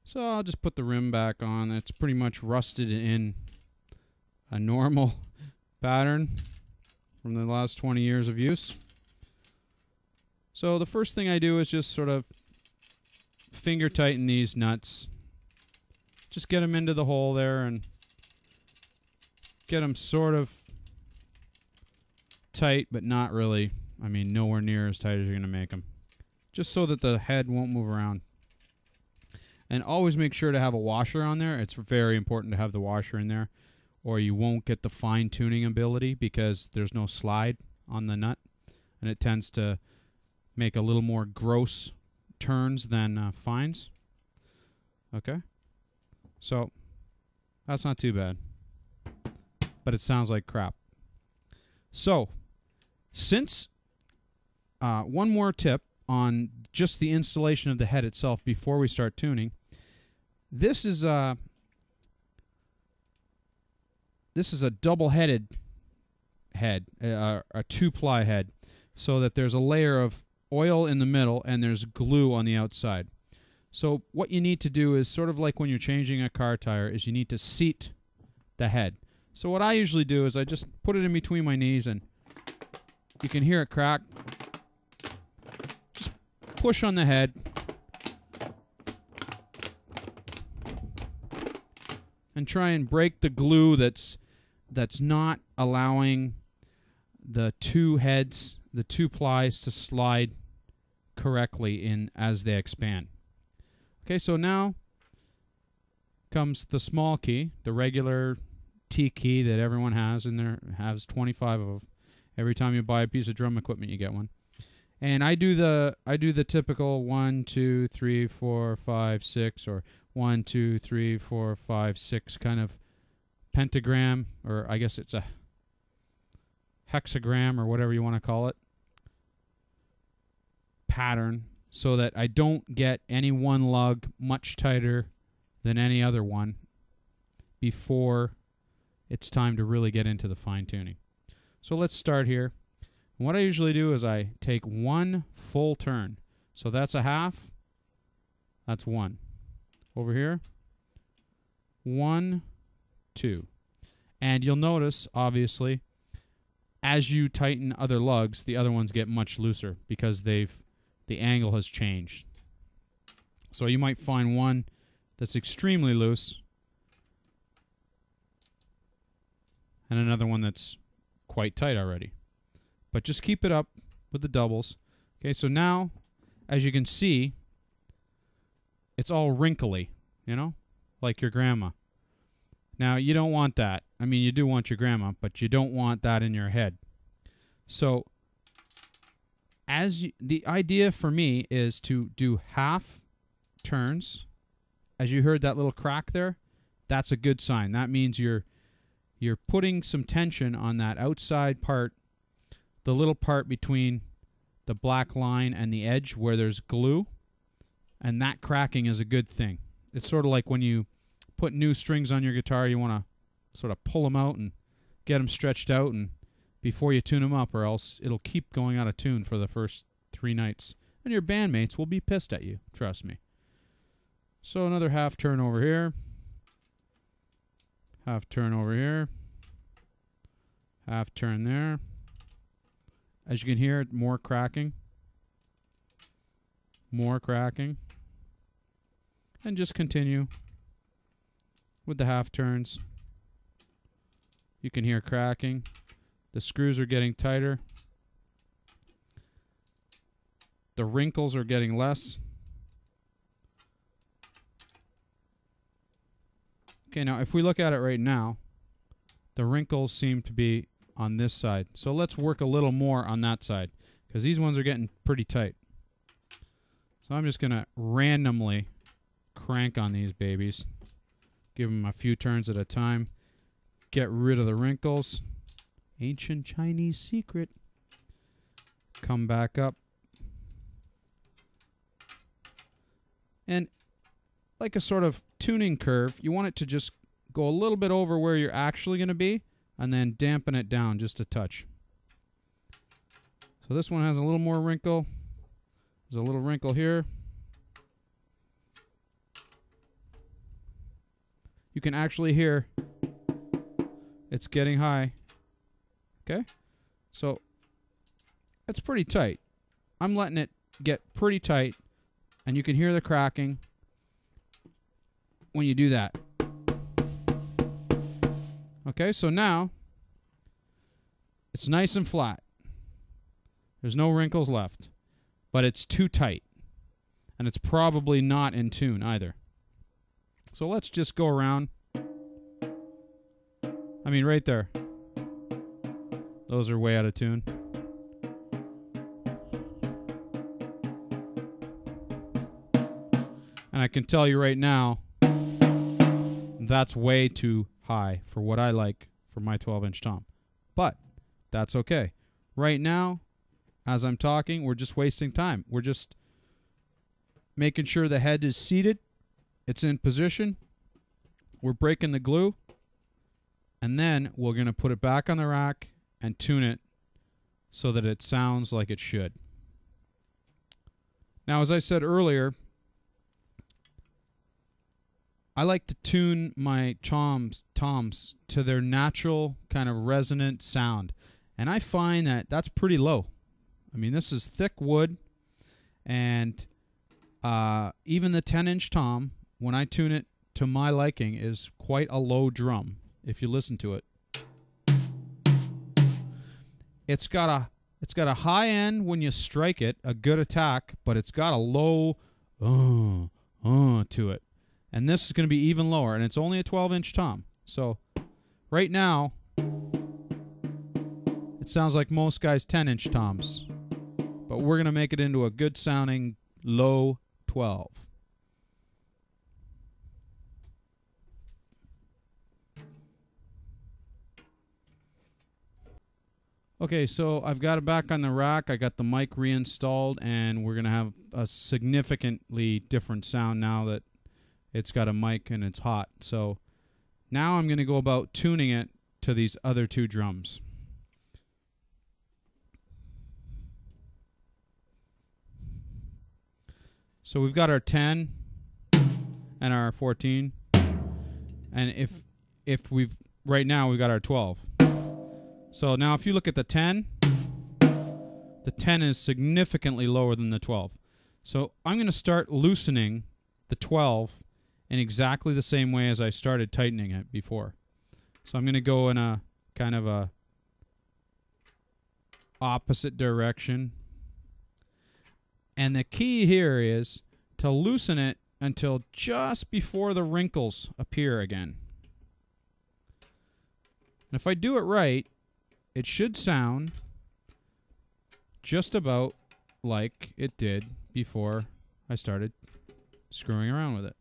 So I'll just put the rim back on. It's pretty much rusted in a normal pattern from the last 20 years of use. So the first thing I do is just sort of finger tighten these nuts. Just get them into the hole there and get them sort of tight, but not really. I mean, nowhere near as tight as you're going to make them. Just so that the head won't move around. And always make sure to have a washer on there. It's very important to have the washer in there, or you won't get the fine-tuning ability because there's no slide on the nut, and it tends to make a little more gross turns than fines. Okay? So, that's not too bad. But it sounds like crap. So, since one more tip on just the installation of the head itself before we start tuning. This is a double-headed head, a 2-ply head, so that there's a layer of oil in the middle and there's glue on the outside. So what you need to do is sort of like when you're changing a car tire, is you need to seat the head. So what I usually do is I just put it in between my knees, and you can hear it crack. Just push on the head. And try and break the glue that's not allowing the two heads, the 2 plies, to slide correctly in as they expand. Okay, so now comes the small key, the regular T key that everyone has in there, has 25 of. Every time you buy a piece of drum equipment, you get one. And I do the typical 1, 2, 3, 4, 5, 6, or 1, 2, 3, 4, 5, 6 kind of pentagram, or I guess it's a hexagram or whatever you want to call it, pattern, so that I don't get any one lug much tighter than any other one before it's time to really get into the fine tuning. So let's start here. And what I usually do is I take 1 full turn. So that's a half. That's 1. Over here, 1, 2. And you'll notice, obviously, as you tighten other lugs, the other ones get much looser because the angle has changed. So you might find one that's extremely loose and another one that's quite tight already. But just keep it up with the doubles. Okay, so now, as you can see, it's all wrinkly, you know, like your grandma. Now, you don't want that. I mean, you do want your grandma, but you don't want that in your head. So, the idea for me is to do half turns. As you heard that little crack there, that's a good sign. That means you're putting some tension on that outside part, the little part between the black line and the edge where there's glue, and that cracking is a good thing. It's sort of like when you put new strings on your guitar, you want to sort of pull them out and get them stretched out and before you tune them up, or else it'll keep going out of tune for the first 3 nights. And your bandmates will be pissed at you, trust me. So another half turn over here. Half turn over here. Half turn there. As you can hear, more cracking. More cracking. And just continue with the half turns. You can hear cracking. The screws are getting tighter. The wrinkles are getting less. Okay, now if we look at it right now, the wrinkles seem to be on this side. So let's work a little more on that side, because these ones are getting pretty tight. So I'm just going to randomly crank on these babies. Give them a few turns at a time. Get rid of the wrinkles. Ancient Chinese secret. Come back up. And like a sort of tuning curve, you want it to just go a little bit over where you're actually going to be, and then dampen it down just a touch. So this one has a little more wrinkle. There's a little wrinkle here. you can actually hear it's getting high. Okay? So it's pretty tight. I'm letting it get pretty tight, and you can hear the cracking when you do that. Okay, so now it's nice and flat. There's no wrinkles left, but it's too tight, and it's probably not in tune either. So let's just go around. I mean, right there. Those are way out of tune. And I can tell you right now, that's way too high for what I like for my 12-inch tom. But that's okay. Right now, as I'm talking, we're just wasting time. We're just making sure the head is seated. It's in position. We're breaking the glue. And then we're going to put it back on the rack and tune it so that it sounds like it should. Now, as I said earlier, I like to tune my toms to their natural kind of resonant sound. And I find that that's pretty low. I mean, this is thick wood, and even the 10-inch tom, when I tune it to my liking, is quite a low drum if you listen to it. It's got a high end when you strike it, a good attack, but it's got a low to it. And this is going to be even lower, and it's only a 12-inch tom. So right now, it sounds like most guys' 10-inch toms. But we're going to make it into a good-sounding low 12. Okay, so I've got it back on the rack. I got the mic reinstalled, and we're going to have a significantly different sound now that it's got a mic and it's hot. So now I'm going to go about tuning it to these other two drums. So we've got our 10 and our 14. And if we've right now we've got our 12. So now if you look at the 10 is significantly lower than the 12. So I'm going to start loosening the 12 in exactly the same way as I started tightening it before. So I'm going to go in a kind of a opposite direction. And the key here is to loosen it until just before the wrinkles appear again. And if I do it right, it should sound just about like it did before I started screwing around with it.